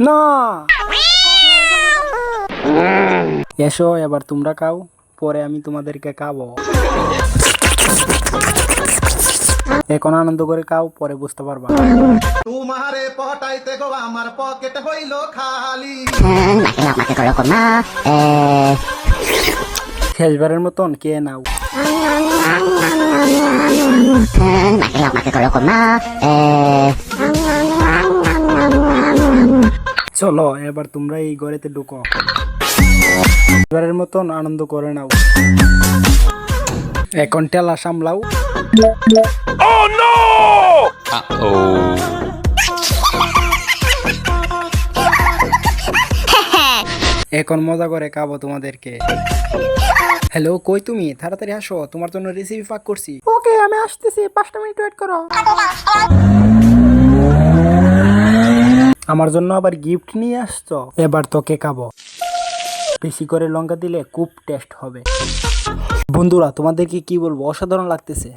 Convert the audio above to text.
না। এসো এবার তোমরা খাও, পরে আমি তোমাদেরকে খাবো। এখন আনন্দ করে খাও, পরে বুঝতে পারবা। তোমারে পটাইতে গো আমার পকেট হইল খালি। শেষবারের মতন কে নাও। চলো এবার তোমরা এই ঘরেতে ঢুকো, এবারের মতন আনন্দ করে নাও। এখন টেলা সামলাও। এখন মজা করে খাবো তোমাদেরকে। হ্যালো, কই তুমি? তাড়াতাড়ি আসো, তোমার জন্য রেসিপি পাক করছি। ওকে, আমি আসতেছি, 5টা মিনিট ওয়েট করো। আমার জন্য আবার গিফট নিয়ে আসছো? এবার তোকে খাবো। বেশি করে লঙ্কা দিলে খুব টেস্ট হবে। বন্ধুরা, তোমাদেরকে কি বলবো, অসাধারণ লাগতেছে।